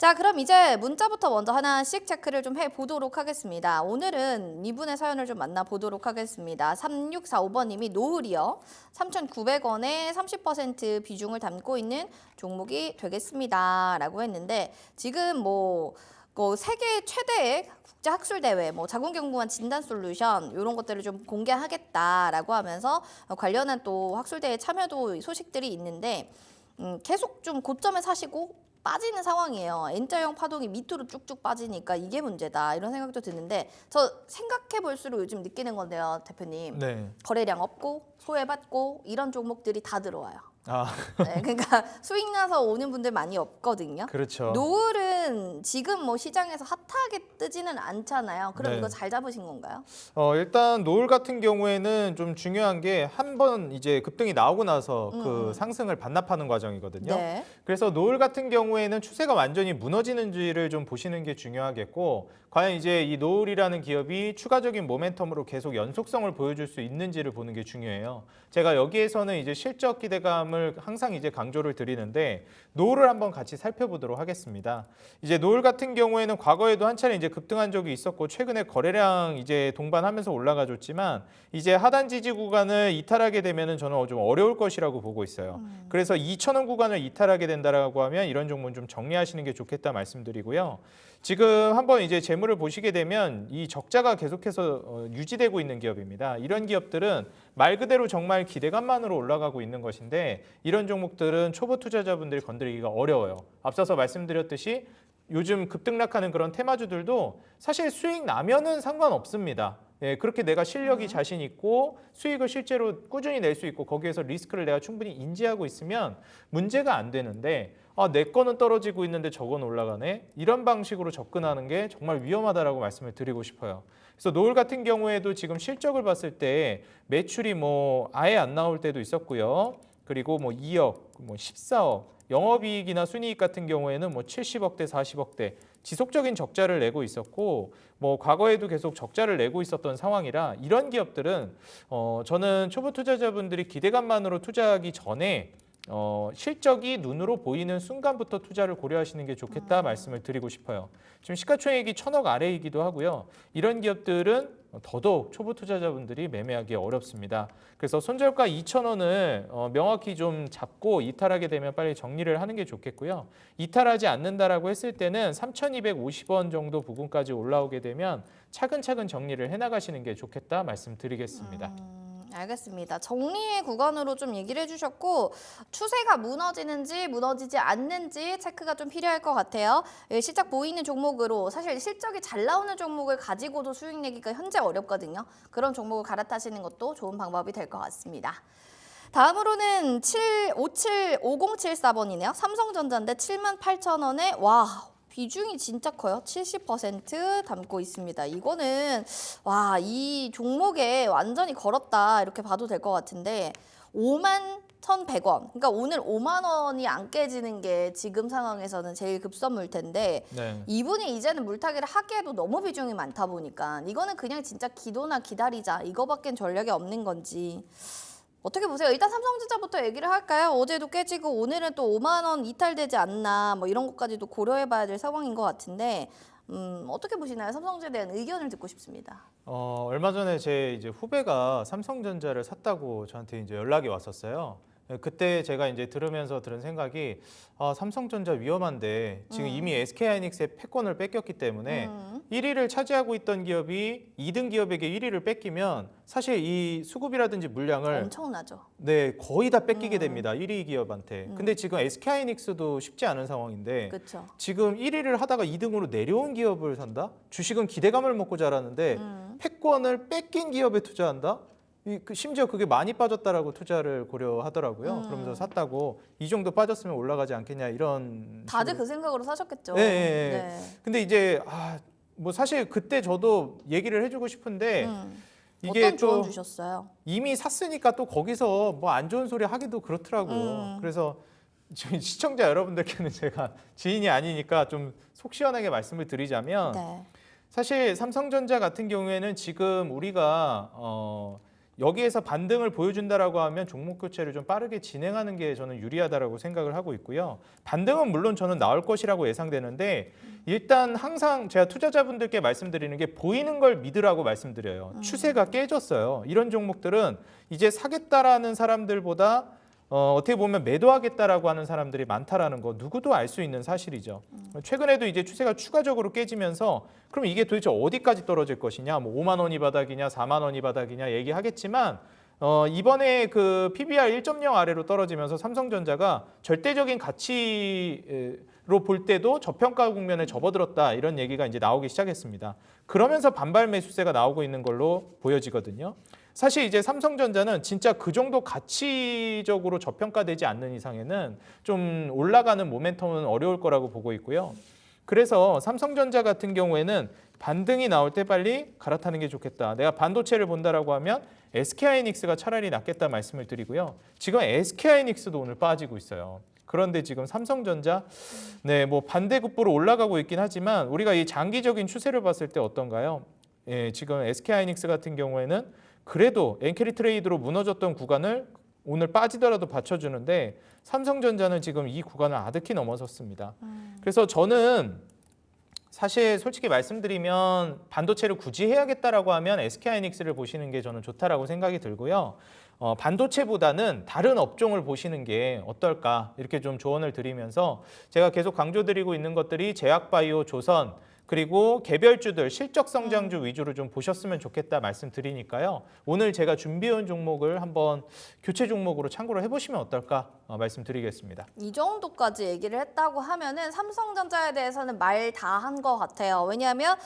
자, 그럼 이제 문자부터 먼저 하나씩 체크를 좀 해보도록 하겠습니다. 오늘은 이분의 사연을 좀 만나보도록 하겠습니다. 3645번님이 노을이요. 3,900원에 30% 비중을 담고 있는 종목이 되겠습니다. 라고 했는데 지금 세계 최대의 국제학술대회, 자궁경부암 진단 솔루션 이런 것들을 좀 공개하겠다라고 하면서 관련한 또 학술대회 참여도 소식들이 있는데 계속 좀 고점에 사시고 빠지는 상황이에요. N자형 파동이 밑으로 쭉쭉 빠지니까 이게 문제다 이런 생각도 드는데 저 생각해 볼수록 요즘 느끼는 건데요, 대표님. 네. 거래량 없고 소외받고 이런 종목들이 다 들어와요. 아, 네, 그러니까 수익 나서 오는 분들 많이 없거든요. 그렇죠. 노을은 지금 시장에서 핫하게 뜨지는 않잖아요. 그럼 네. 이거 잘 잡으신 건가요? 일단 노을 같은 경우에는 좀 중요한 게 한 번 이제 급등이 나오고 나서 그 상승을 반납하는 과정이거든요. 네. 그래서 노을 같은 경우에는 추세가 완전히 무너지는지를 좀 보시는 게 중요하겠고, 과연 이제 이 노을이라는 기업이 추가적인 모멘텀으로 계속 연속성을 보여줄 수 있는지를 보는 게 중요해요. 제가 여기에서는 이제 실적 기대감을 항상 이제 강조를 드리는데 노을을 한번 같이 살펴보도록 하겠습니다. 이제 노을 같은 경우에는 과거에도 한 차례 이제 급등한 적이 있었고 최근에 거래량 이제 동반하면서 올라가 줬지만 이제 하단 지지 구간을 이탈하게 되면은 저는 좀 어려울 것이라고 보고 있어요. 그래서 2,000원 구간을 이탈하게 된다라고 하면 이런 종목은 좀 정리하시는 게 좋겠다 말씀드리고요. 지금 한번 이제 재물을 보시게 되면 이 적자가 계속해서 유지되고 있는 기업입니다. 이런 기업들은 말 그대로 정말 기대감만으로 올라가고 있는 것인데 이런 종목들은 초보 투자자분들이 건드리기가 어려워요. 앞서서 말씀드렸듯이 요즘 급등락하는 그런 테마주들도 사실 수익 나면은 상관없습니다. 예, 그렇게 내가 실력이 자신 있고 수익을 실제로 꾸준히 낼 수 있고 거기에서 리스크를 내가 충분히 인지하고 있으면 문제가 안 되는데 내 거는 떨어지고 있는데 저건 올라가네. 이런 방식으로 접근하는 게 정말 위험하다라고 말씀을 드리고 싶어요. 그래서 노을 같은 경우에도 지금 실적을 봤을 때 매출이 아예 안 나올 때도 있었고요. 그리고 2억, 14억, 영업이익이나 순이익 같은 경우에는 70억대, 40억대 지속적인 적자를 내고 있었고 과거에도 계속 적자를 내고 있었던 상황이라 이런 기업들은 저는 초보 투자자분들이 기대감만으로 투자하기 전에 실적이 눈으로 보이는 순간부터 투자를 고려하시는 게 좋겠다 말씀을 드리고 싶어요. 지금 시가총액이 1,000억 아래이기도 하고요. 이런 기업들은 더더욱 초보 투자자분들이 매매하기 어렵습니다. 그래서 손절가 2,000원을 명확히 좀 잡고 이탈하게 되면 빨리 정리를 하는 게 좋겠고요. 이탈하지 않는다라고 했을 때는 3,250원 정도 부근까지 올라오게 되면 차근차근 정리를 해나가시는 게 좋겠다 말씀드리겠습니다. 알겠습니다. 정리의 구간으로 좀 얘기를 해주셨고 추세가 무너지는지 무너지지 않는지 체크가 좀 필요할 것 같아요. 실적 보이는 종목으로 사실 실적이 잘 나오는 종목을 가지고도 수익 내기가 현재 어렵거든요. 그런 종목을 갈아타시는 것도 좋은 방법이 될 것 같습니다. 다음으로는 5074번이네요. 삼성전자인데 78,000원에 비중이 진짜 커요. 70% 담고 있습니다. 이거는 이 종목에 완전히 걸었다 이렇게 봐도 될 것 같은데 51,100원. 그러니까 오늘 5만 원이 안 깨지는 게 지금 상황에서는 제일 급선무일 텐데 네. 이분이 이제는 물타기를 하기에도 너무 비중이 많다 보니까 이거는 그냥 진짜 기도나 기다리자 이거밖엔 전략이 없는 건지 어떻게 보세요? 일단 삼성전자부터 얘기를 할까요? 어제도 깨지고 오늘은 또 5만 원 이탈되지 않나 이런 것까지도 고려해봐야 될 상황인 것 같은데 어떻게 보시나요? 삼성전자에 대한 의견을 듣고 싶습니다. 얼마 전에 제 이제 후배가 삼성전자를 샀다고 저한테 이제 연락이 왔었어요. 그때 제가 이제 들으면서 들은 생각이 삼성전자 위험한데 지금 이미 SK하이닉스의 패권을 뺏겼기 때문에 1위를 차지하고 있던 기업이 2등 기업에게 1위를 뺏기면 사실 이 수급이라든지 물량을 엄청나죠. 네, 거의 다 뺏기게 됩니다. 1위 기업한테. 근데 지금 SK하이닉스도 쉽지 않은 상황인데 그렇죠. 지금 1위를 하다가 2등으로 내려온 기업을 산다? 주식은 기대감을 먹고 자라는데 패권을 뺏긴 기업에 투자한다? 심지어 그게 많이 빠졌다라고 투자를 고려하더라고요. 그러면서 샀다고 이 정도 빠졌으면 올라가지 않겠냐 이런 다들 식으로. 그 생각으로 사셨겠죠. 네. 네. 근데 이제 사실 그때 저도 얘기를 해주고 싶은데 이게 어떤 조언 또 주셨어요? 이미 샀으니까 또 거기서 안 좋은 소리 하기도 그렇더라고요. 그래서 지금 시청자 여러분들께는 제가 지인이 아니니까 좀 속 시원하게 말씀을 드리자면 네. 사실 삼성전자 같은 경우에는 지금 우리가 여기에서 반등을 보여준다라고 하면 종목 교체를 좀 빠르게 진행하는 게 저는 유리하다라고 생각을 하고 있고요. 반등은 물론 저는 나올 것이라고 예상되는데 일단 항상 제가 투자자분들께 말씀드리는 게 보이는 걸 믿으라고 말씀드려요. 추세가 깨졌어요. 이런 종목들은 이제 사겠다라는 사람들보다 어떻게 보면 매도하겠다라고 하는 사람들이 많다라는 거 누구도 알 수 있는 사실이죠. 최근에도 이제 추세가 추가적으로 깨지면서 그럼 이게 도대체 어디까지 떨어질 것이냐, 뭐 5만 원이 바닥이냐, 4만 원이 바닥이냐 얘기하겠지만 이번에 그 PBR 1.0 아래로 떨어지면서 삼성전자가 절대적인 가치로 볼 때도 저평가 국면에 접어들었다 이런 얘기가 이제 나오기 시작했습니다. 그러면서 반발 매수세가 나오고 있는 걸로 보여지거든요. 사실 이제 삼성전자는 진짜 그 정도 가치적으로 저평가되지 않는 이상에는 좀 올라가는 모멘텀은 어려울 거라고 보고 있고요. 그래서 삼성전자 같은 경우에는 반등이 나올 때 빨리 갈아타는 게 좋겠다. 내가 반도체를 본다라고 하면 SK하이닉스가 차라리 낫겠다 말씀을 드리고요. 지금 SK하이닉스도 오늘 빠지고 있어요. 그런데 지금 삼성전자 뭐 반대급부로 올라가고 있긴 하지만 우리가 이 장기적인 추세를 봤을 때 어떤가요? 지금 SK하이닉스 같은 경우에는 그래도 엔캐리 트레이드로 무너졌던 구간을 오늘 빠지더라도 받쳐주는데 삼성전자는 지금 이 구간을 아득히 넘어섰습니다. 그래서 저는 사실 솔직히 말씀드리면 반도체를 굳이 해야겠다라고 하면 SK하이닉스를 보시는 게 저는 좋다라고 생각이 들고요. 반도체보다는 다른 업종을 보시는 게 어떨까 이렇게 좀 조언을 드리면서 제가 계속 강조드리고 있는 것들이 제약바이오, 조선 그리고 개별주들 실적 성장주 위주로 좀 보셨으면 좋겠다 말씀드리니까요. 오늘 제가 준비해온 종목을 한번 교체 종목으로 참고를 해보시면 어떨까 말씀드리겠습니다. 이 정도까지 얘기를 했다고 하면은 삼성전자에 대해서는 말 다 한 것 같아요. 왜냐하면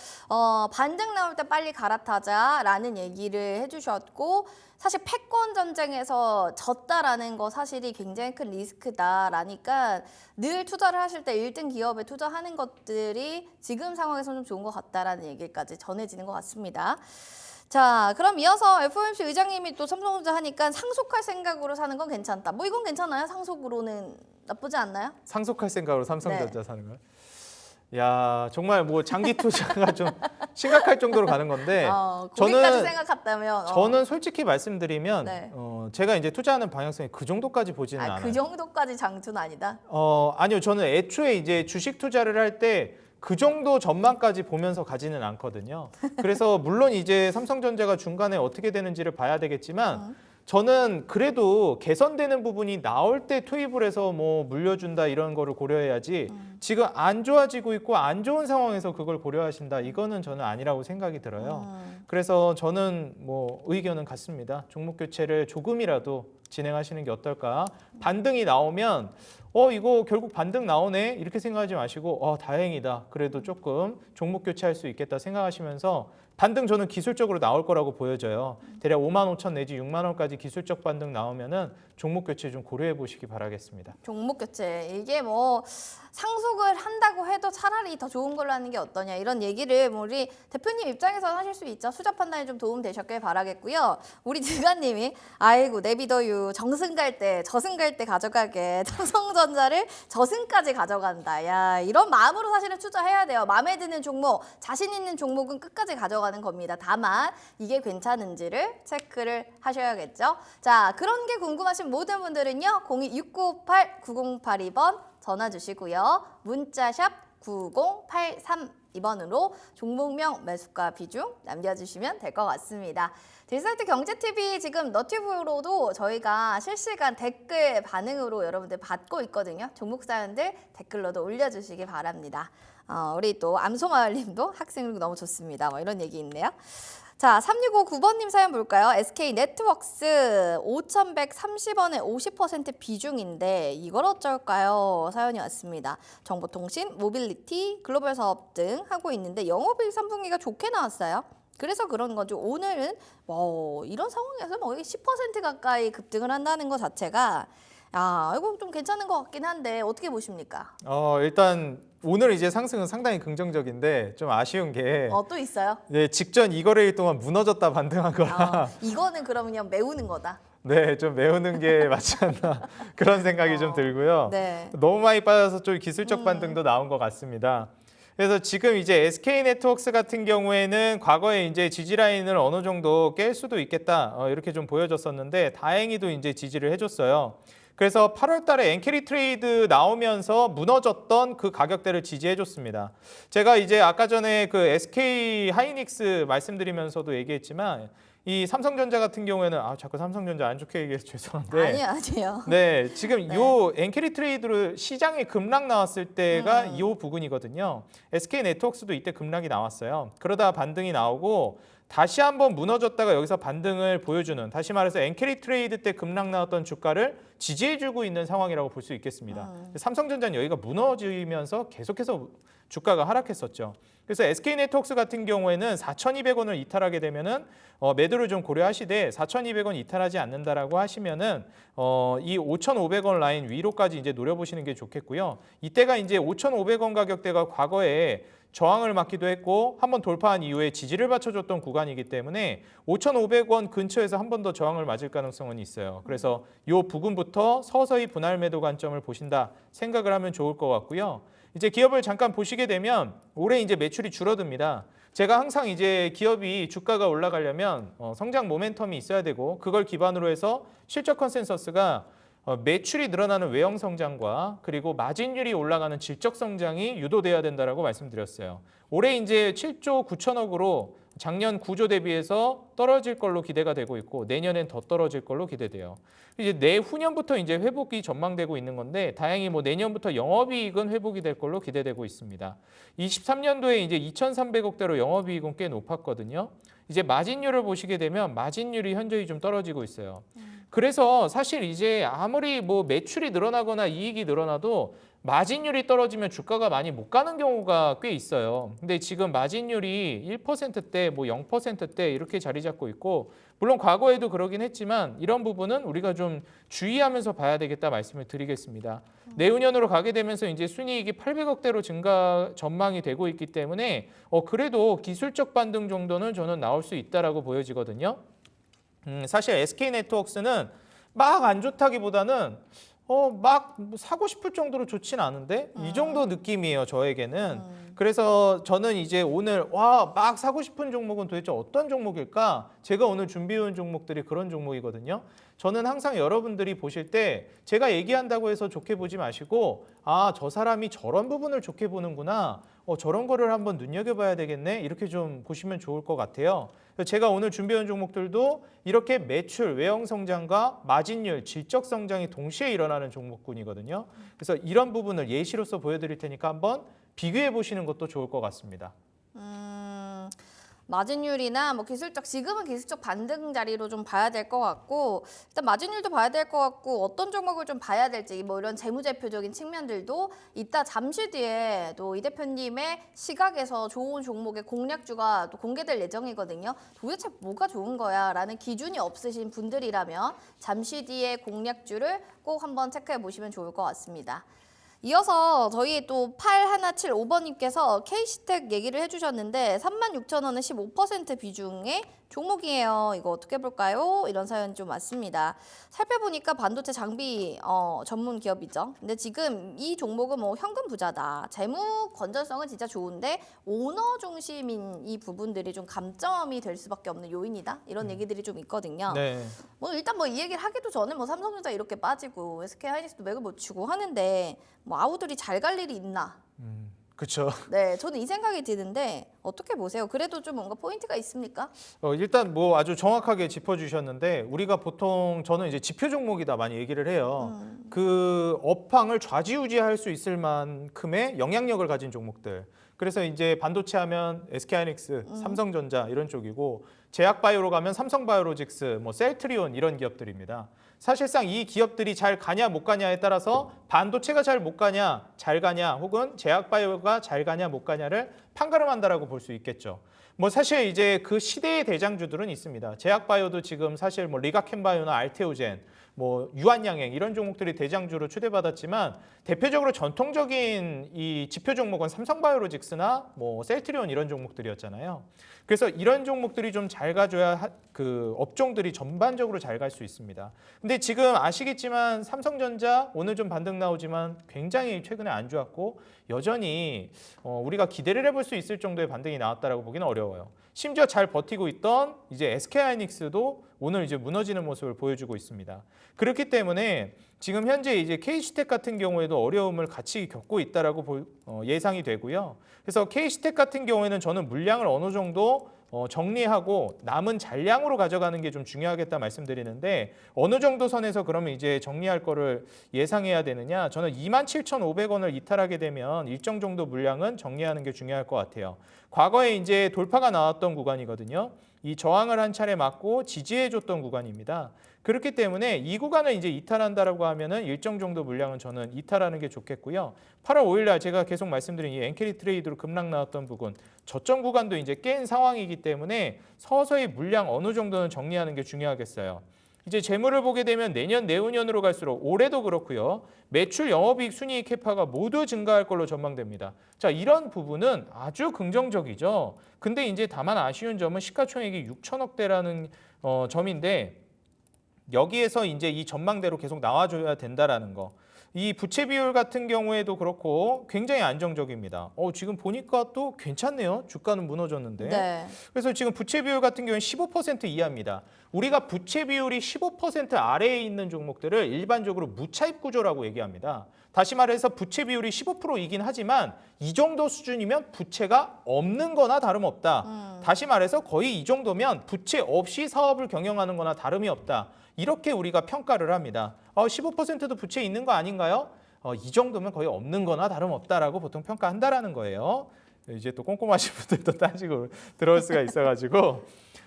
반등 나올 때 빨리 갈아타자라는 얘기를 해주셨고 사실 패권 전쟁에서 졌다라는 거 사실이 굉장히 큰 리스크다라니까 늘 투자를 하실 때 1등 기업에 투자하는 것들이 지금 상황에서는 좀 좋은 것 같다라는 얘기까지 전해지는 것 같습니다. 자, 그럼 이어서 FOMC 의장님이 또 삼성전자 하니까 상속할 생각으로 사는 건 괜찮다. 뭐 이건 괜찮아요? 상속으로는 나쁘지 않나요? 상속할 생각으로 삼성전자 네. 사는 거요? 야, 정말 뭐 장기 투자가 좀 심각할 정도로 가는 건데 거기까지 생각했다면 저는 솔직히 말씀드리면 네. 제가 이제 투자하는 방향성이 그 정도까지 보지는 않아요. 그 정도까지 장투는 아니다? 아니요. 저는 애초에 이제 주식 투자를 할 때 그 정도 전망까지 보면서 가지는 않거든요. 그래서 물론 이제 삼성전자가 중간에 어떻게 되는지를 봐야 되겠지만 저는 그래도 개선되는 부분이 나올 때 투입을 해서 뭐 물려준다 이런 거를 고려해야지 지금 안 좋아지고 있고 안 좋은 상황에서 그걸 고려하신다 이거는 저는 아니라고 생각이 들어요. 그래서 저는 뭐 의견은 같습니다. 종목 교체를 조금이라도 진행하시는 게 어떨까. 반등이 나오면 이거 결국 반등 나오네 이렇게 생각하지 마시고 다행이다. 그래도 조금 종목 교체할 수 있겠다 생각하시면서 반등 저는 기술적으로 나올 거라고 보여져요. 대략 5만 5천 내지 6만 원까지 기술적 반등 나오면은 종목 교체 좀 고려해 보시기 바라겠습니다. 종목 교체 이게 뭐 상속을 한다고 해도 차라리 더 좋은 걸로 하는 게 어떠냐 이런 얘기를 우리 대표님 입장에서 하실 수 있죠. 투자 판단에 좀 도움 되셨길 바라겠고요. 우리 드가님이 아이고 내비더유 정승 갈 때 저승 갈 때 가져가게 삼성전자를 저승까지 가져간다. 야 이런 마음으로 사실은 투자해야 돼요. 마음에 드는 종목 자신 있는 종목은 끝까지 가져가는 겁니다. 다만 이게 괜찮은지를 체크를 하셔야겠죠. 자 그런 게 궁금하신 모든 분들은요 026958-9082번 전화 주시고요. 문자샵 9083 종목명 매수가 비중 남겨주시면 될 것 같습니다. 딜사이트 경제TV 지금 너튜브로도 저희가 실시간 댓글 반응으로 여러분들 받고 있거든요. 종목 사연들 댓글로도 올려주시기 바랍니다. 우리 또 암소마을님도 학생으로 너무 좋습니다. 뭐 이런 얘기 있네요. 자, 3659번님 사연 볼까요? SK네트워크스 5,130원에 50% 비중인데 이걸 어쩔까요? 사연이 왔습니다. 정보통신, 모빌리티, 글로벌 사업 등 하고 있는데 영업이익 3분기가 좋게 나왔어요. 그래서 그런 거죠. 오늘은 뭐 이런 상황에서 뭐 10% 가까이 급등을 한다는 것 자체가 이거 좀 괜찮은 것 같긴 한데 어떻게 보십니까? 일단 오늘 이제 상승은 상당히 긍정적인데 좀 아쉬운 게 또 있어요? 네, 직전 2거래일 동안 무너졌다 반등한 거라 이거는 그럼 그냥 메우는 거다. 네, 좀 메우는 게 맞지 않나 그런 생각이 좀 들고요. 네. 너무 많이 빠져서 좀 기술적 반등도 나온 것 같습니다. 그래서 지금 이제 SK네트워크스 같은 경우에는 과거에 이제 지지 라인을 어느 정도 깰 수도 있겠다 이렇게 좀 보여졌었는데 다행히도 이제 지지를 해줬어요. 그래서 8월 달에 엔캐리 트레이드 나오면서 무너졌던 그 가격대를 지지해줬습니다. 제가 이제 아까 전에 그 SK 하이닉스 말씀드리면서도 얘기했지만 이 삼성전자 같은 경우에는 자꾸 삼성전자 안 좋게 얘기해서 죄송한데 아니에요. 네, 지금 네. 요 엔캐리 트레이드로 시장에 급락 나왔을 때가 이 부분이거든요. SK네트워크스도 이때 급락이 나왔어요. 그러다 반등이 나오고 다시 한번 무너졌다가 여기서 반등을 보여주는, 다시 말해서 엔캐리 트레이드 때 급락 나왔던 주가를 지지해주고 있는 상황이라고 볼 수 있겠습니다. 삼성전자는 여기가 무너지면서 계속해서 주가가 하락했었죠. 그래서 SK네트워크스 같은 경우에는 4,200원을 이탈하게 되면은 매도를 좀 고려하시되 4,200원 이탈하지 않는다라고 하시면은 이 5,500원 라인 위로까지 이제 노려보시는 게 좋겠고요. 이때가 이제 5,500원 가격대가 과거에 저항을 맞기도 했고 한번 돌파한 이후에 지지를 받쳐줬던 구간이기 때문에 5,500원 근처에서 한 번 더 저항을 맞을 가능성은 있어요. 그래서 이 부분부터 서서히 분할 매도 관점을 보신다 생각을 하면 좋을 것 같고요. 이제 기업을 잠깐 보시게 되면 올해 이제 매출이 줄어듭니다. 제가 항상 이제 기업이 주가가 올라가려면 성장 모멘텀이 있어야 되고 그걸 기반으로 해서 실적 컨센서스가 매출이 늘어나는 외형 성장과 그리고 마진율이 올라가는 질적 성장이 유도돼야 된다라고 말씀드렸어요. 올해 이제 7조 9천억으로 작년 9조 대비해서 떨어질 걸로 기대가 되고 있고 내년엔 더 떨어질 걸로 기대돼요. 이제 내후년부터 이제 회복이 전망되고 있는 건데 다행히 뭐 내년부터 영업이익은 회복이 될 걸로 기대되고 있습니다. 23년도에 이제 2,300억대로 영업이익은 꽤 높았거든요. 이제 마진율을 보시게 되면 마진율이 현저히 좀 떨어지고 있어요. 그래서 사실 이제 아무리 뭐 매출이 늘어나거나 이익이 늘어나도 마진율이 떨어지면 주가가 많이 못 가는 경우가 꽤 있어요. 근데 지금 마진율이 1%대, 뭐 0%대 이렇게 자리 잡고 있고 물론 과거에도 그러긴 했지만 이런 부분은 우리가 좀 주의하면서 봐야 되겠다 말씀을 드리겠습니다. 내후년으로 가게 되면서 이제 순이익이 800억대로 증가 전망이 되고 있기 때문에 그래도 기술적 반등 정도는 저는 나올 수 있다라고 보여지거든요. 사실 SK네트워크스는 막 안 좋다기보다는 막 사고 싶을 정도로 좋진 않은데 이 정도 느낌이에요, 저에게는. 그래서 저는 이제 오늘 막 사고 싶은 종목은 도대체 어떤 종목일까? 제가 오늘 준비해온 종목들이 그런 종목이거든요. 저는 항상 여러분들이 보실 때 제가 얘기한다고 해서 좋게 보지 마시고 저 사람이 저런 부분을 좋게 보는구나. 저런 거를 한번 눈여겨봐야 되겠네. 이렇게 좀 보시면 좋을 것 같아요. 제가 오늘 준비해온 종목들도 이렇게 매출, 외형 성장과 마진율, 질적 성장이 동시에 일어나는 종목군이거든요. 그래서 이런 부분을 예시로서 보여드릴 테니까 한번 비교해 보시는 것도 좋을 것 같습니다. 마진율이나 뭐 기술적, 지금은 기술적 반등 자리로 좀 봐야 될 것 같고, 일단 마진율도 봐야 될 것 같고, 어떤 종목을 좀 봐야 될지, 뭐 이런 재무제표적인 측면들도 이따 잠시 뒤에 또 이 대표님의 시각에서 좋은 종목의 공략주가 또 공개될 예정이거든요. 도대체 뭐가 좋은 거야? 라는 기준이 없으신 분들이라면 잠시 뒤에 공략주를 꼭 한번 체크해 보시면 좋을 것 같습니다. 이어서 저희 또 8175번님께서 K시텍 얘기를 해주셨는데 36,000원은 15% 비중의 종목이에요. 이거 어떻게 볼까요? 이런 사연이 좀 왔습니다. 살펴보니까 반도체 장비 전문 기업이죠. 근데 지금 이 종목은 뭐 현금 부자다. 재무 건전성은 진짜 좋은데 오너 중심인 이 부분들이 좀 감점이 될 수밖에 없는 요인이다. 이런 얘기들이 좀 있거든요. 네. 뭐 일단 뭐 이 얘기를 하기도 전에 뭐 삼성전자 이렇게 빠지고 SK 하이닉스도 맥을 못 치고 하는데 뭐 아우들이 잘 갈 일이 있나? 그렇죠. 네, 저는 이 생각이 드는데 어떻게 보세요? 그래도 좀 뭔가 포인트가 있습니까? 일단 뭐 아주 정확하게 짚어주셨는데 우리가 보통 저는 이제 지표 종목이다 많이 얘기를 해요. 그 업황을 좌지우지할 수 있을 만큼의 영향력을 가진 종목들. 그래서 이제 반도체 하면 SK하이닉스, 삼성전자 이런 쪽이고 제약바이오로 가면 삼성바이오로직스, 뭐 셀트리온 이런 기업들입니다. 사실상 이 기업들이 잘 가냐 못 가냐에 따라서 반도체가 잘 못 가냐, 잘 가냐 혹은 제약바이오가 잘 가냐 못 가냐를 판가름한다라고 볼 수 있겠죠. 뭐 사실 이제 그 시대의 대장주들은 있습니다. 제약바이오도 지금 사실 뭐 리가켄바이오나 알테오젠 뭐 유한양행 이런 종목들이 대장주로 추대받았지만 대표적으로 전통적인 이 지표 종목은 삼성바이오로직스나 뭐 셀트리온 이런 종목들이었잖아요. 그래서 이런 종목들이 좀 잘 가줘야 그 업종들이 전반적으로 잘 갈 수 있습니다. 근데 지금 아시겠지만 삼성전자 오늘 좀 반등 나오지만 굉장히 최근에 안 좋았고 여전히 우리가 기대를 해볼 수 있을 정도의 반등이 나왔다라고 보기는 어려워요. 심지어 잘 버티고 있던 이제 SK하이닉스도 오늘 이제 무너지는 모습을 보여주고 있습니다. 그렇기 때문에 지금 현재 이제 KC텍 같은 경우에도 어려움을 같이 겪고 있다라고 예상이 되고요. 그래서 KC텍 같은 경우에는 저는 물량을 어느 정도 정리하고 남은 잔량으로 가져가는 게 좀 중요하겠다 말씀드리는데 어느 정도 선에서 그러면 이제 정리할 거를 예상해야 되느냐? 저는 27,500원을 이탈하게 되면 일정 정도 물량은 정리하는 게 중요할 것 같아요. 과거에 이제 돌파가 나왔던 구간이거든요. 이 저항을 한 차례 맞고 지지해줬던 구간입니다. 그렇기 때문에 이 구간을 이제 이탈한다라고 하면은 일정 정도 물량은 저는 이탈하는 게 좋겠고요. 8월 5일 날 제가 계속 말씀드린 이 엔캐리 트레이드로 급락 나왔던 부분, 저점 구간도 이제 깬 상황이기 때문에 서서히 물량 어느 정도는 정리하는 게 중요하겠어요. 이제 재물을 보게 되면 내년, 내후년으로 갈수록 올해도 그렇고요. 매출, 영업이익, 순이익, 캐파가 모두 증가할 걸로 전망됩니다. 자, 이런 부분은 아주 긍정적이죠. 근데 이제 다만 아쉬운 점은 시가총액이 6천억대라는 점인데 여기에서 이제 이 전망대로 계속 나와줘야 된다라는 거. 이 부채 비율 같은 경우에도 그렇고 굉장히 안정적입니다. 지금 보니까 또 괜찮네요. 주가는 무너졌는데. 네. 그래서 지금 부채 비율 같은 경우는 15% 이하입니다. 우리가 부채 비율이 15% 아래에 있는 종목들을 일반적으로 무차입 구조라고 얘기합니다. 다시 말해서 부채 비율이 15%이긴 하지만 이 정도 수준이면 부채가 없는 거나 다름없다. 다시 말해서 거의 이 정도면 부채 없이 사업을 경영하는 거나 다름이 없다. 이렇게 우리가 평가를 합니다. 15%도 부채 있는 거 아닌가요? 이 정도면 거의 없는 거나 다름없다라고 보통 평가한다라는 거예요. 이제 또 꼼꼼하신 분들도 따지고 들어올 수가 있어가지고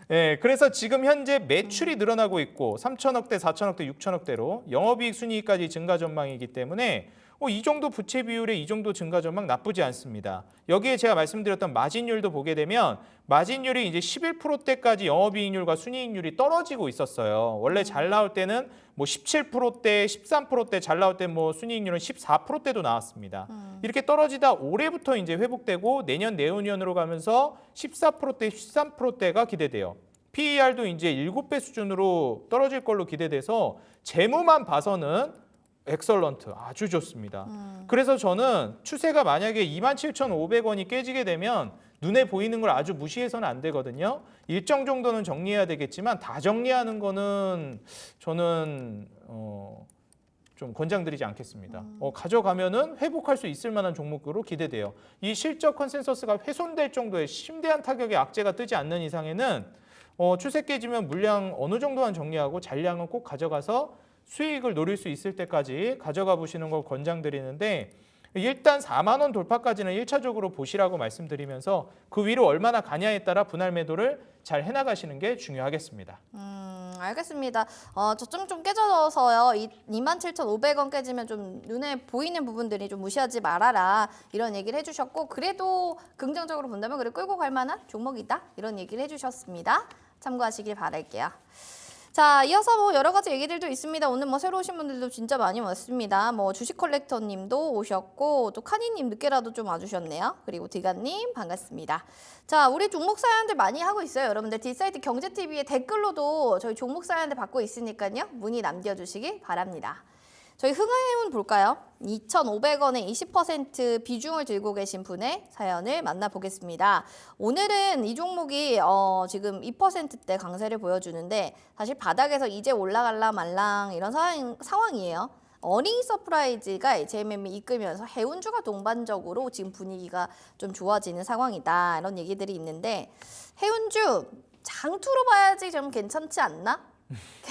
예, 그래서 지금 현재 매출이 늘어나고 있고 3천억대, 4천억대, 6천억대로 영업이익 순이익까지 증가 전망이기 때문에 이 정도 부채 비율에 이 정도 증가 전망 나쁘지 않습니다. 여기에 제가 말씀드렸던 마진율도 보게 되면 마진율이 이제 11%대까지 영업이익률과 순이익률이 떨어지고 있었어요. 원래 잘 나올 때는 뭐 17%대, 13%대 잘 나올 때 뭐 순이익률은 14%대도 나왔습니다. 이렇게 떨어지다 올해부터 이제 회복되고 내년, 내후년으로 가면서 14%대, 13%대가 기대돼요. PER도 이제 7배 수준으로 떨어질 걸로 기대돼서 재무만 봐서는 엑설런트, 아주 좋습니다. 그래서 저는 추세가 만약에 27,500원이 깨지게 되면 눈에 보이는 걸 아주 무시해서는 안 되거든요. 일정 정도는 정리해야 되겠지만 다 정리하는 거는 저는 좀 권장드리지 않겠습니다. 가져가면은 회복할 수 있을 만한 종목으로 기대돼요. 이 실적 컨센서스가 훼손될 정도의 심대한 타격의 악재가 뜨지 않는 이상에는 추세 깨지면 물량 어느 정도만 정리하고 잔량은 꼭 가져가서 수익을 노릴 수 있을 때까지 가져가 보시는 걸 권장드리는데 일단 4만 원 돌파까지는 1차적으로 보시라고 말씀드리면서 그 위로 얼마나 가냐에 따라 분할 매도를 잘 해나가시는 게 중요하겠습니다. 알겠습니다. 저점 좀 깨져서요. 27,500원 깨지면 좀 눈에 보이는 부분들이 좀 무시하지 말아라. 이런 얘기를 해주셨고 그래도 긍정적으로 본다면 그래 끌고 갈 만한 종목이다. 이런 얘기를 해주셨습니다. 참고하시길 바랄게요. 자, 이어서 뭐 여러 가지 얘기들도 있습니다. 오늘 뭐 새로 오신 분들도 진짜 많이 왔습니다. 뭐 주식 컬렉터님도 오셨고 또 카니님 늦게라도 좀 와주셨네요. 그리고 디가님 반갑습니다. 자, 우리 종목 사연들 많이 하고 있어요. 여러분들 뒷사이트 경제TV에 댓글로도 저희 종목 사연들 받고 있으니까요. 문의 남겨주시기 바랍니다. 저희 흥하해운 볼까요? 2,500원에 20% 비중을 들고 계신 분의 사연을 만나보겠습니다. 오늘은 이 종목이 지금 2%대 강세를 보여주는데 사실 바닥에서 이제 올라갈라 말랑 이런 상황이에요. 어닝 서프라이즈가 JMM이 이끌면서 해운주가 동반적으로 지금 분위기가 좀 좋아지는 상황이다. 이런 얘기들이 있는데 해운주 장투로 봐야지 좀 괜찮지 않나?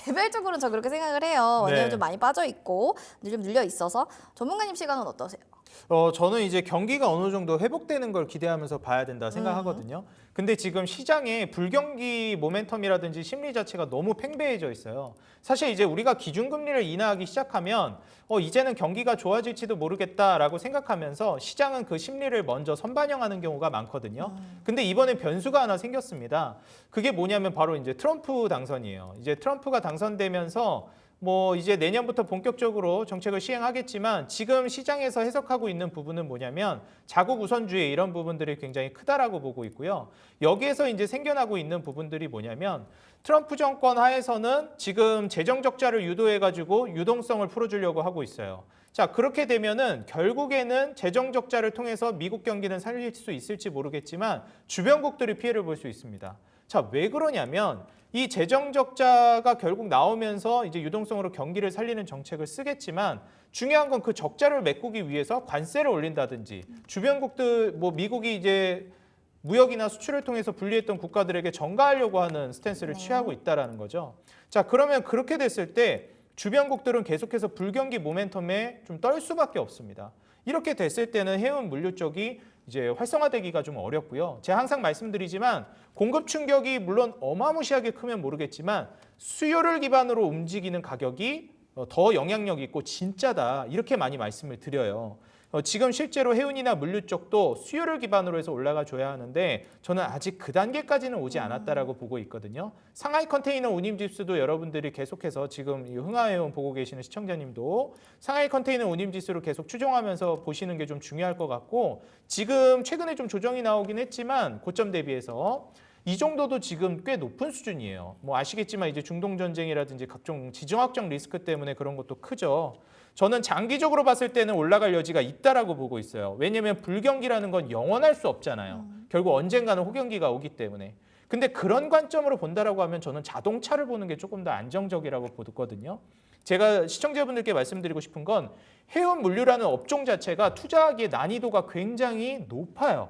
개별적으로는 저 그렇게 생각을 해요. 왜냐면 네. 좀 많이 빠져 있고 좀 눌려 있어서. 전문가님 시간은 어떠세요? 저는 이제 경기가 어느 정도 회복되는 걸 기대하면서 봐야 된다 생각하거든요. 근데 지금 시장에 불경기 모멘텀이라든지 심리 자체가 너무 팽배해져 있어요. 사실 이제 우리가 기준금리를 인하하기 시작하면 이제는 경기가 좋아질지도 모르겠다라고 생각하면서 시장은 그 심리를 먼저 선반영하는 경우가 많거든요. 근데 이번에 변수가 하나 생겼습니다. 그게 뭐냐면 바로 이제 트럼프 당선이에요. 이제 트럼프가 당선되면서 뭐 이제 내년부터 본격적으로 정책을 시행하겠지만 지금 시장에서 해석하고 있는 부분은 뭐냐면 자국 우선주의 이런 부분들이 굉장히 크다라고 보고 있고요. 여기에서 이제 생겨나고 있는 부분들이 뭐냐면 트럼프 정권 하에서는 지금 재정 적자를 유도해가지고 유동성을 풀어주려고 하고 있어요. 자, 그렇게 되면은 결국에는 재정 적자를 통해서 미국 경기는 살릴 수 있을지 모르겠지만 주변국들이 피해를 볼 수 있습니다. 자, 왜 그러냐면 이 재정 적자가 결국 나오면서 이제 유동성으로 경기를 살리는 정책을 쓰겠지만 중요한 건 그 적자를 메꾸기 위해서 관세를 올린다든지 주변국들 뭐 미국이 이제 무역이나 수출을 통해서 분리했던 국가들에게 전가하려고 하는 스탠스를 취하고 있다라는 거죠. 자, 그러면 그렇게 됐을 때 주변국들은 계속해서 불경기 모멘텀에 좀 떨 수밖에 없습니다. 이렇게 됐을 때는 해운 물류 쪽이 이제 활성화되기가 좀 어렵고요. 제가 항상 말씀드리지만 공급 충격이 물론 어마무시하게 크면 모르겠지만 수요를 기반으로 움직이는 가격이 더 영향력 있고 진짜다 이렇게 많이 말씀을 드려요. 지금 실제로 해운이나 물류 쪽도 수요를 기반으로 해서 올라가 줘야 하는데 저는 아직 그 단계까지는 오지 않았다라고 보고 있거든요. 상하이 컨테이너 운임 지수도 여러분들이 계속해서 지금 이 흥하해운 보고 계시는 시청자님도 상하이 컨테이너 운임 지수를 계속 추종하면서 보시는 게 좀 중요할 것 같고 지금 최근에 좀 조정이 나오긴 했지만 고점 대비해서 이 정도도 지금 꽤 높은 수준이에요. 뭐 아시겠지만 이제 중동 전쟁이라든지 각종 지정학적 리스크 때문에 그런 것도 크죠. 저는 장기적으로 봤을 때는 올라갈 여지가 있다라고 보고 있어요. 왜냐하면 불경기라는 건 영원할 수 없잖아요. 결국 언젠가는 호경기가 오기 때문에. 근데 그런 관점으로 본다라고 하면 저는 자동차를 보는 게 조금 더 안정적이라고 보거든요. 제가 시청자분들께 말씀드리고 싶은 건 해운 물류라는 업종 자체가 투자하기에 난이도가 굉장히 높아요.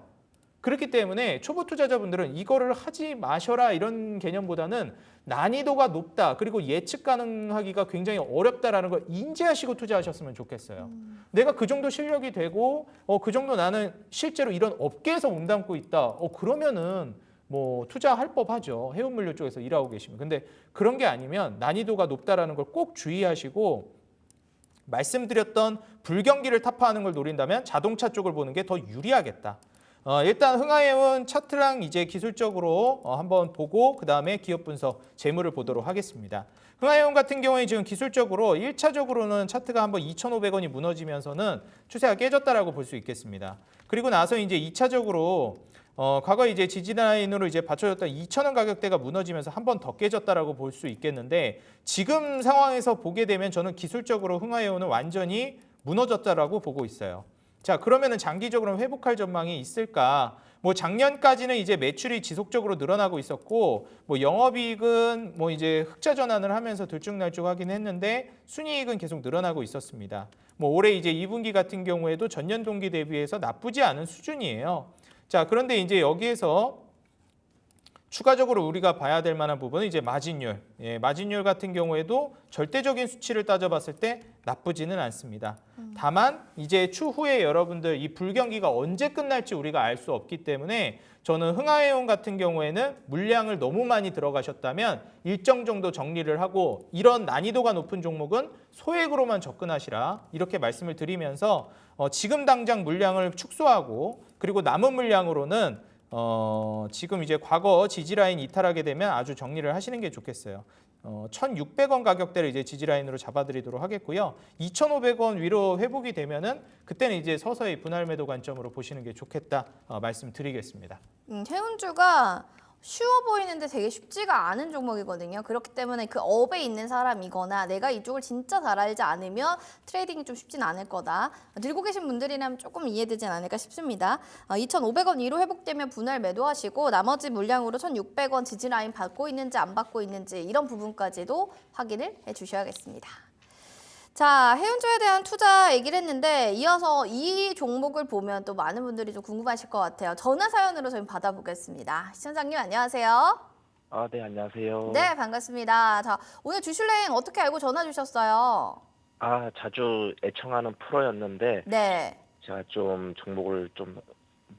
그렇기 때문에 초보 투자자분들은 이거를 하지 마셔라 이런 개념보다는 난이도가 높다 그리고 예측 가능하기가 굉장히 어렵다라는 걸 인지하시고 투자하셨으면 좋겠어요. 내가 그 정도 실력이 되고 그 정도 나는 실제로 이런 업계에서 몸담고 있다. 그러면은 뭐 투자할 법하죠. 해운물류 쪽에서 일하고 계시면. 근데 그런 게 아니면 난이도가 높다라는 걸 꼭 주의하시고 말씀드렸던 불경기를 타파하는 걸 노린다면 자동차 쪽을 보는 게 더 유리하겠다. 일단 흥하해운 차트랑 이제 기술적으로 한번 보고 그 다음에 기업 분석 재무를 보도록 하겠습니다. 흥하해운 같은 경우에 지금 기술적으로 1차적으로는 차트가 한번 2,500원이 무너지면서는 추세가 깨졌다라고 볼 수 있겠습니다. 그리고 나서 이제 2차적으로 과거 이제 지지라인으로 이제 받쳐졌던 2,000원 가격대가 무너지면서 한 번 더 깨졌다라고 볼 수 있겠는데 지금 상황에서 보게 되면 저는 기술적으로 흥하해운은 완전히 무너졌다라고 보고 있어요. 자, 그러면은 장기적으로 회복할 전망이 있을까? 뭐 작년까지는 이제 매출이 지속적으로 늘어나고 있었고 뭐 영업이익은 뭐 이제 흑자 전환을 하면서 들쭉날쭉하긴 했는데 순이익은 계속 늘어나고 있었습니다. 뭐 올해 이제 2분기 같은 경우에도 전년 동기 대비해서 나쁘지 않은 수준이에요. 자, 그런데 이제 여기에서 추가적으로 우리가 봐야 될 만한 부분은 이제 마진율. 마진율 같은 경우에도 절대적인 수치를 따져봤을 때 나쁘지는 않습니다. 다만 이제 추후에 여러분들 이 불경기가 언제 끝날지 우리가 알 수 없기 때문에 저는 흥하해운 같은 경우에는 물량을 너무 많이 들어가셨다면 일정 정도 정리를 하고 이런 난이도가 높은 종목은 소액으로만 접근하시라 이렇게 말씀을 드리면서 지금 당장 물량을 축소하고 그리고 남은 물량으로는 지금 이제 과거 지지라인 이탈하게 되면 아주 정리를 하시는 게 좋겠어요. 1,600원 가격대를 이제 지지라인으로 잡아드리도록 하겠고요. 2,500원 위로 회복이 되면은 그때는 이제 서서히 분할 매도 관점으로 보시는 게 좋겠다 말씀드리겠습니다. 해운주가 쉬워 보이는데 되게 쉽지가 않은 종목이거든요. 그렇기 때문에 그 업에 있는 사람이거나 내가 이쪽을 진짜 잘 알지 않으면 트레이딩이 좀 쉽진 않을 거다. 들고 계신 분들이라면 조금 이해되진 않을까 싶습니다. 2,500원 위로 회복되면 분할 매도하시고 나머지 물량으로 1,600원 지지라인 받고 있는지 안 받고 있는지 이런 부분까지도 확인을 해주셔야겠습니다. 자, 해운주에 대한 투자 얘기를 했는데 이어서 이 종목을 보면 또 많은 분들이 좀 궁금하실 것 같아요. 전화 사연으로 저희 받아보겠습니다. 시청자님 안녕하세요. 네, 안녕하세요. 네, 반갑습니다. 자, 오늘 주식여행 어떻게 알고 전화 주셨어요? 자주 애청하는 프로였는데 네. 제가 좀 종목을 좀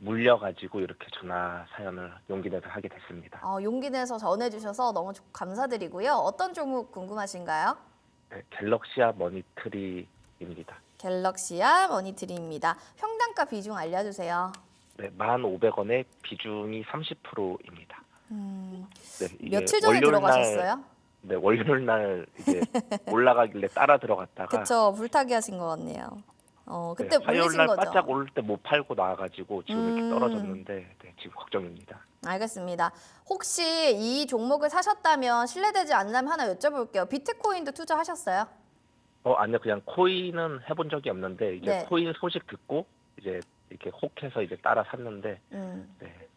물려가지고 이렇게 전화 사연을 용기 내서 하게 됐습니다. 용기 내서 전해주셔서 너무 감사드리고요. 어떤 종목 궁금하신가요? 네, 갤럭시아 머니트리입니다. 갤럭시아 머니트리입니다. 평단가 비중 알려주세요. 네, 1,500원에 비중이 30%입니다. 네, 이게 며칠 전에 월요일 날 들어가셨어요? 네, 월요일 날 이제 올라가길래 따라 들어갔다가 그쵸, 불타기 하신 것 같네요. 네, 그때 화요일 물리신 날 거죠? 바짝 오를 때 못 팔고 나와가지고 지금 이렇게 음. 떨어졌는데 네, 지금 걱정입니다. 알겠습니다. 혹시 이 종목을 사셨다면 실례되지 않다면 하나 여쭤볼게요. 비트코인도 투자하셨어요? 아니요, 그냥 코인은 해본 적이 없는데 이제 네. 코인 소식 듣고 이제 이렇게 혹해서 이제 따라 샀는데 네,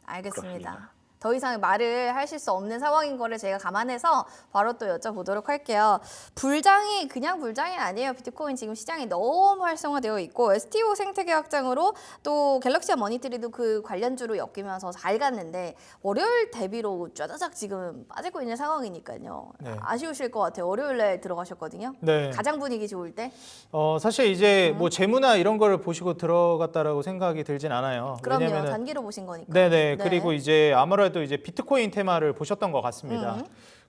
알겠습니다. 그렇습니다. 더 이상 말을 하실 수 없는 상황인 거를 제가 감안해서 바로 또 여쭤보도록 할게요. 불장이 그냥 불장이 아니에요. 비트코인 지금 시장이 너무 활성화되어 있고 STO 생태계 확장으로 또 갤럭시와 머니트리도 그 관련주로 엮이면서 잘 갔는데 월요일 대비로 쫘자작 지금 빠지고 있는 상황이니까요. 네. 아쉬우실 것 같아요. 월요일에 들어가셨거든요. 네. 가장 분위기 좋을 때. 사실 이제 뭐 재무나 이런 거를 보시고 들어갔다라고 생각이 들진 않아요. 그럼요. 왜냐면은 단기로 보신 거니까. 네네. 네. 그리고 이제 아무래도 이제 비트코인 테마를 보셨던 것 같습니다.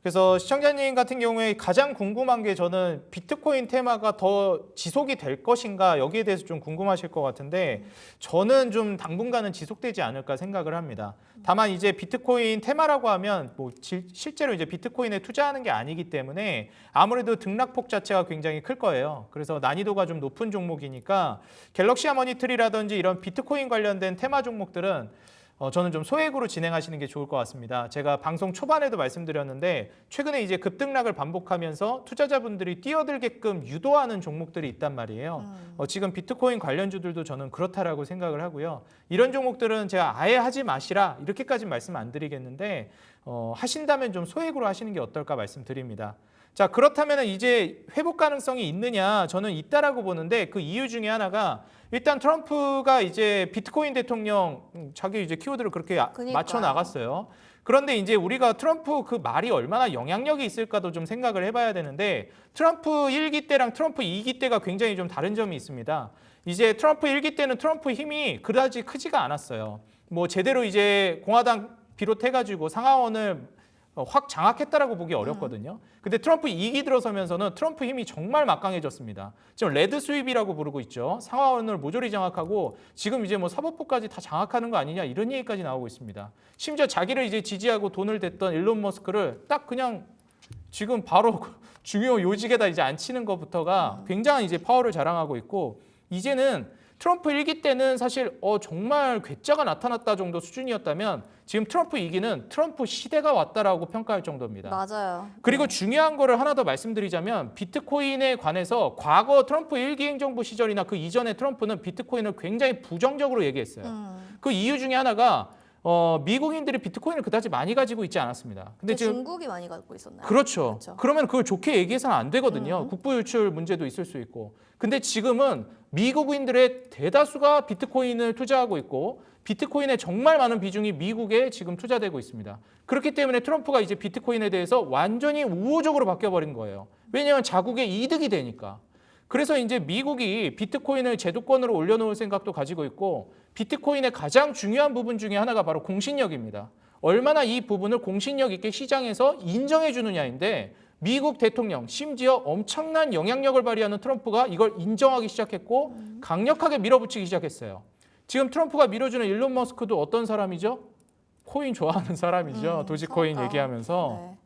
그래서 시청자님 같은 경우에 가장 궁금한 게 저는 비트코인 테마가 더 지속이 될 것인가 여기에 대해서 좀 궁금하실 것 같은데 저는 좀 당분간은 지속되지 않을까 생각을 합니다. 다만 이제 비트코인 테마라고 하면 뭐 실제로 이제 비트코인에 투자하는 게 아니기 때문에 아무래도 등락폭 자체가 굉장히 클 거예요. 그래서 난이도가 좀 높은 종목이니까 갤럭시 하모니트리라든지 이런 비트코인 관련된 테마 종목들은 저는 좀 소액으로 진행하시는 게 좋을 것 같습니다. 제가 방송 초반에도 말씀드렸는데 최근에 이제 급등락을 반복하면서 투자자분들이 뛰어들게끔 유도하는 종목들이 있단 말이에요. 지금 비트코인 관련주들도 저는 그렇다라고 생각을 하고요. 이런 종목들은 제가 아예 하지 마시라 이렇게까지 말씀 안 드리겠는데 하신다면 좀 소액으로 하시는 게 어떨까 말씀드립니다. 자, 그렇다면 이제 회복 가능성이 있느냐? 저는 있다라고 보는데 그 이유 중에 하나가 일단 트럼프가 이제 비트코인 대통령 자기 이제 키워드를 그렇게 맞춰 나갔어요. 그런데 이제 우리가 트럼프 그 말이 얼마나 영향력이 있을까도 좀 생각을 해봐야 되는데 트럼프 1기 때랑 트럼프 2기 때가 굉장히 좀 다른 점이 있습니다. 이제 트럼프 1기 때는 트럼프 힘이 그다지 크지가 않았어요. 뭐 제대로 이제 공화당 비롯해가지고 상하원을 확 장악했다라고 보기 어렵거든요. 근데 트럼프 2기 들어서면서는 트럼프 힘이 정말 막강해졌습니다. 지금 레드 스윕이라고 부르고 있죠. 상하원을 모조리 장악하고 지금 이제 뭐 사법부까지 다 장악하는 거 아니냐 이런 얘기까지 나오고 있습니다. 심지어 자기를 이제 지지하고 돈을 댔던 일론 머스크를 딱 그냥 지금 바로 중요 요직에다 이제 앉히는 것부터가 굉장히 이제 파워를 자랑하고 있고 이제는 트럼프 1기 때는 사실 정말 괴짜가 나타났다 정도 수준이었다면 지금 트럼프 2기는 트럼프 시대가 왔다라고 평가할 정도입니다. 맞아요. 그리고 중요한 거를 하나 더 말씀드리자면 비트코인에 관해서 과거 트럼프 1기 행정부 시절이나 그 이전에 트럼프는 비트코인을 굉장히 부정적으로 얘기했어요. 그 이유 중에 하나가 미국인들이 비트코인을 그다지 많이 가지고 있지 않았습니다. 근데 지금 중국이 많이 갖고 있었나요? 그렇죠. 그렇죠. 그러면 그걸 좋게 얘기해서는 안 되거든요. 국부 유출 문제도 있을 수 있고. 근데 지금은 미국인들의 대다수가 비트코인을 투자하고 있고 비트코인의 정말 많은 비중이 미국에 지금 투자되고 있습니다. 그렇기 때문에 트럼프가 이제 비트코인에 대해서 완전히 우호적으로 바뀌어버린 거예요. 왜냐하면 자국의 이득이 되니까. 그래서 이제 미국이 비트코인을 제도권으로 올려놓을 생각도 가지고 있고 비트코인의 가장 중요한 부분 중에 하나가 바로 공신력입니다. 얼마나 이 부분을 공신력 있게 시장에서 인정해 주느냐인데 미국 대통령 심지어 엄청난 영향력을 발휘하는 트럼프가 이걸 인정하기 시작했고 강력하게 밀어붙이기 시작했어요. 지금 트럼프가 밀어주는 일론 머스크도 어떤 사람이죠? 코인 좋아하는 사람이죠. 도지코인 얘기하면서. 네.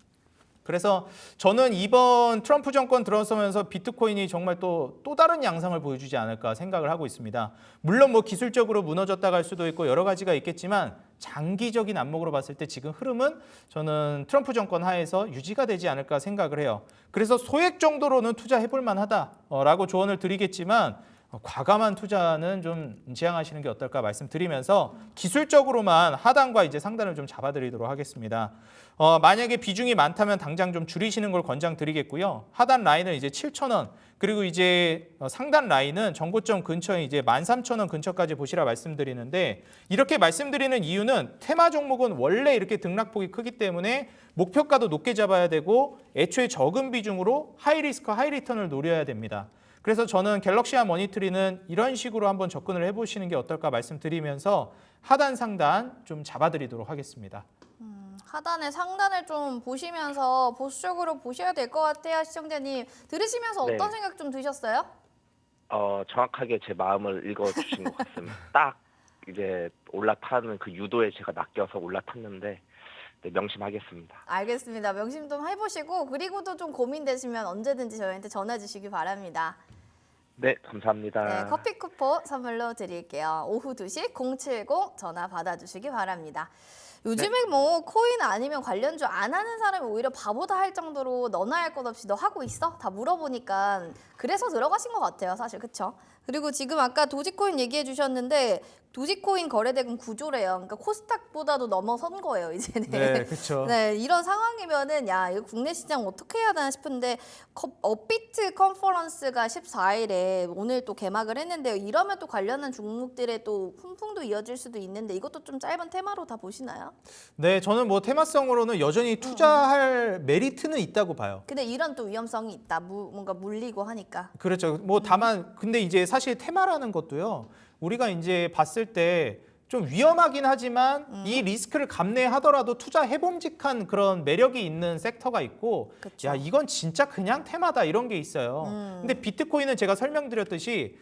그래서 저는 이번 트럼프 정권 들어서면서 비트코인이 정말 또 다른 양상을 보여주지 않을까 생각을 하고 있습니다. 물론 뭐 기술적으로 무너졌다 갈 수도 있고 여러 가지가 있겠지만 장기적인 안목으로 봤을 때 지금 흐름은 저는 트럼프 정권 하에서 유지가 되지 않을까 생각을 해요. 그래서 소액 정도로는 투자해볼 만하다라고 조언을 드리겠지만 과감한 투자는 좀 지양하시는 게 어떨까 말씀드리면서 기술적으로만 하단과 이제 상단을 좀 잡아드리도록 하겠습니다. 만약에 비중이 많다면 당장 좀 줄이시는 걸 권장드리겠고요. 하단 라인은 이제 7,000원 그리고 이제 상단 라인은 정고점 근처에 이제 13,000원 근처까지 보시라 말씀드리는데 이렇게 말씀드리는 이유는 테마 종목은 원래 이렇게 등락폭이 크기 때문에 목표가도 높게 잡아야 되고 애초에 적은 비중으로 하이 리스크 하이 리턴을 노려야 됩니다. 그래서 저는 갤럭시와 머니트리는 이런 식으로 한번 접근을 해보시는 게 어떨까 말씀드리면서 하단 상단 좀 잡아드리도록 하겠습니다. 하단에 상단을 좀 보시면서 보수적으로 보셔야 될 것 같아요. 시청자님 들으시면서 네. 어떤 생각 좀 드셨어요? 정확하게 제 마음을 읽어주신 것 같습니다. 딱 이제 올라타는 그 유도에 제가 낚여서 올라탔는데 네, 명심하겠습니다. 알겠습니다. 명심 좀 해보시고 그리고도 좀 고민되시면 언제든지 저희한테 전화 주시기 바랍니다. 네, 감사합니다. 네, 커피 쿠폰 선물로 드릴게요. 오후 2시 070 전화 받아주시기 바랍니다. 요즘에 뭐 코인 아니면 관련주 안 하는 사람이 오히려 바보다 할 정도로 너나 할 것 없이 너 하고 있어? 다 물어보니까 그래서 들어가신 것 같아요, 사실. 그쵸? 그리고 지금 아까 도지코인 얘기해 주셨는데 도지코인 거래대금 구조래요. 그러니까 코스닥보다도 넘어선 거예요, 이제는. 네, 그렇죠. 네, 이런 상황이면은 야, 이거 국내 시장 어떻게 해야 되나 싶은데 업비트 컨퍼런스가 14일에 오늘 또 개막을 했는데요. 이러면 또 관련한 종목들의 또 훈풍도 이어질 수도 있는데 이것도 좀 짧은 테마로 다 보시나요? 네, 저는 뭐 테마성으로는 여전히 투자할 메리트는 있다고 봐요. 근데 이런 또 위험성이 있다. 뭔가 물리고 하니까. 그렇죠. 뭐 다만 근데 이제 사실 테마라는 것도요. 우리가 이제 봤을 때 좀 위험하긴 하지만 이 리스크를 감내하더라도 투자 해봄직한 그런 매력이 있는 섹터가 있고, 그쵸. 야 이건 진짜 그냥 테마다 이런 게 있어요. 근데 비트코인은 제가 설명드렸듯이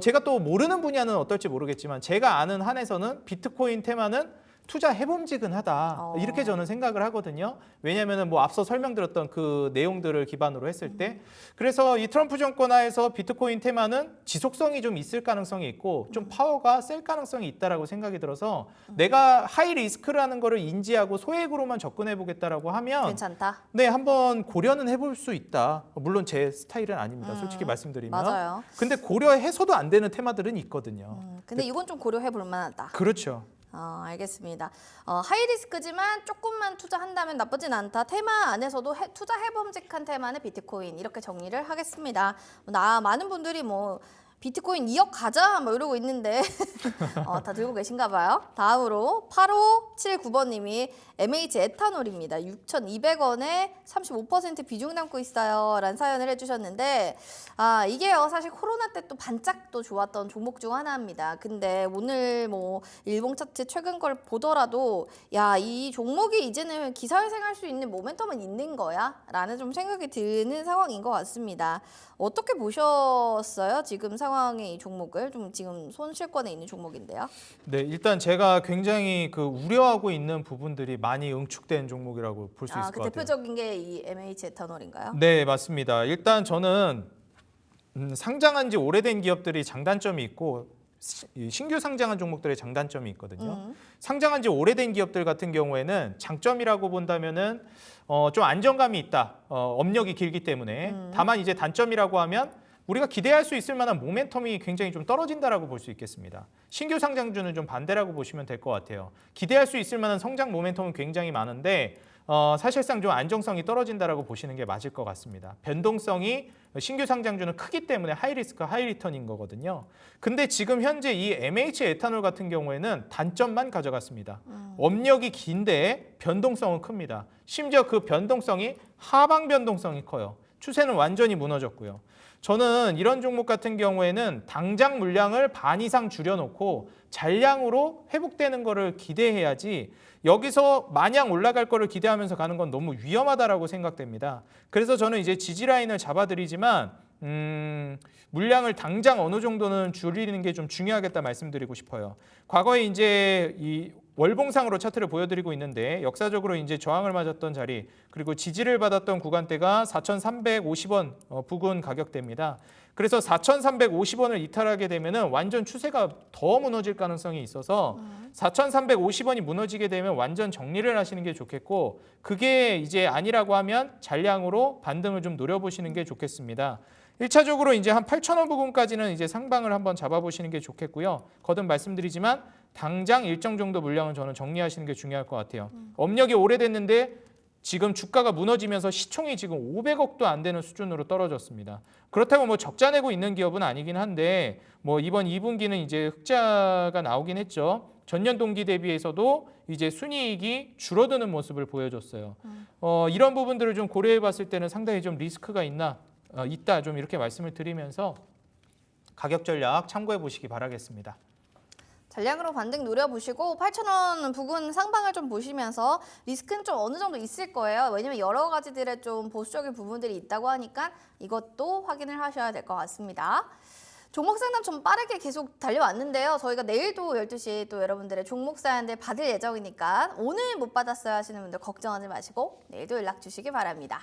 제가 또 모르는 분야는 어떨지 모르겠지만 제가 아는 한에서는 비트코인 테마는 투자 해봄직은하다 이렇게 저는 생각을 하거든요. 왜냐하면 뭐 앞서 설명드렸던 그 내용들을 기반으로 했을 때, 그래서 이 트럼프 정권 하에서 비트코인 테마는 지속성이 좀 있을 가능성이 있고 좀 파워가 셀 가능성이 있다라고 생각이 들어서 내가 하이 리스크라는 거를 인지하고 소액으로만 접근해 보겠다라고 하면 괜찮다. 네, 한번 고려는 해볼 수 있다. 물론 제 스타일은 아닙니다. 솔직히 말씀드리면. 맞아요. 근데 고려해서도 안 되는 테마들은 있거든요. 근데 이건 좀 고려해 볼 만하다. 그렇죠. 알겠습니다. 하이 리스크지만 조금만 투자한다면 나쁘진 않다. 테마 안에서도 투자 해봄직한 테마는 비트코인 이렇게 정리를 하겠습니다. 많은 분들이 뭐 비트코인 2억 가자 뭐 이러고 있는데 다 들고 계신가 봐요. 다음으로 8579번님이 MH 에탄올입니다. 6,200원에 35% 비중 담고 있어요 라는 사연을 해주셨는데 이게요 사실 코로나 때 또 반짝 또 좋았던 종목 중 하나입니다. 근데 오늘 뭐 일봉 차트 최근 걸 보더라도 야, 이 종목이 이제는 기사회생할 수 있는 모멘텀은 있는 거야? 라는 좀 생각이 드는 상황인 것 같습니다. 어떻게 보셨어요? 지금 상황의 이 종목을 좀 지금 손실권에 있는 종목인데요. 네, 일단 제가 굉장히 그 우려하고 있는 부분들이 많이 응축된 종목이라고 볼 수 있을 것 같아요. 대표적인 게 이 MH 에탄올인가요? 네, 맞습니다. 일단 저는 상장한 지 오래된 기업들이 장단점이 있고 신규 상장한 종목들의 장단점이 있거든요. 상장한 지 오래된 기업들 같은 경우에는 장점이라고 본다면은 좀 안정감이 있다. 업력이 길기 때문에. 다만 이제 단점이라고 하면 우리가 기대할 수 있을 만한 모멘텀이 굉장히 좀 떨어진다라고 볼 수 있겠습니다. 신규 상장주는 좀 반대라고 보시면 될 것 같아요. 기대할 수 있을 만한 성장 모멘텀은 굉장히 많은데 사실상 좀 안정성이 떨어진다라고 보시는 게 맞을 것 같습니다. 변동성이 신규 상장주는 크기 때문에 하이 리스크, 하이 리턴인 거거든요. 근데 지금 현재 이 MH 에탄올 같은 경우에는 단점만 가져갔습니다. 업력이 긴데 변동성은 큽니다. 심지어 그 변동성이 하방 변동성이 커요. 추세는 완전히 무너졌고요. 저는 이런 종목 같은 경우에는 당장 물량을 반 이상 줄여놓고 잔량으로 회복되는 거를 기대해야지 여기서 마냥 올라갈 거를 기대하면서 가는 건 너무 위험하다라고 생각됩니다. 그래서 저는 이제 지지라인을 잡아드리지만 물량을 당장 어느 정도는 줄이는 게 좀 중요하겠다 말씀드리고 싶어요. 과거에 이제 이 월봉상으로 차트를 보여드리고 있는데 역사적으로 이제 저항을 맞았던 자리 그리고 지지를 받았던 구간대가 4,350원 부근 가격대입니다. 그래서 4,350원을 이탈하게 되면은 완전 추세가 더 무너질 가능성이 있어서 4,350원이 무너지게 되면 완전 정리를 하시는 게 좋겠고 그게 이제 아니라고 하면 잔량으로 반등을 좀 노려보시는 게 좋겠습니다. 1차적으로 이제 한 8,000원 부근까지는 이제 상방을 한번 잡아보시는 게 좋겠고요. 거듭 말씀드리지만 당장 일정 정도 물량은 저는 정리하시는 게 중요할 것 같아요. 업력이 오래됐는데 지금 주가가 무너지면서 시총이 지금 500억도 안 되는 수준으로 떨어졌습니다. 그렇다고 뭐 적자 내고 있는 기업은 아니긴 한데 뭐 이번 2분기는 이제 흑자가 나오긴 했죠. 전년 동기 대비해서도 이제 순이익이 줄어드는 모습을 보여줬어요. 이런 부분들을 좀 고려해 봤을 때는 상당히 좀 리스크가 있다 좀 이렇게 말씀을 드리면서 가격 전략 참고해 보시기 바라겠습니다. 잔량으로 반등 노려보시고 8,000원 부근 상방을 좀 보시면서 리스크는 좀 어느 정도 있을 거예요. 왜냐면 여러 가지들의 좀 보수적인 부분들이 있다고 하니까 이것도 확인을 하셔야 될 것 같습니다. 종목 상담 좀 빠르게 계속 달려왔는데요. 저희가 내일도 12시에 또 여러분들의 종목 사연들 받을 예정이니까 오늘 못 받았어요 하시는 분들 걱정하지 마시고 내일도 연락 주시기 바랍니다.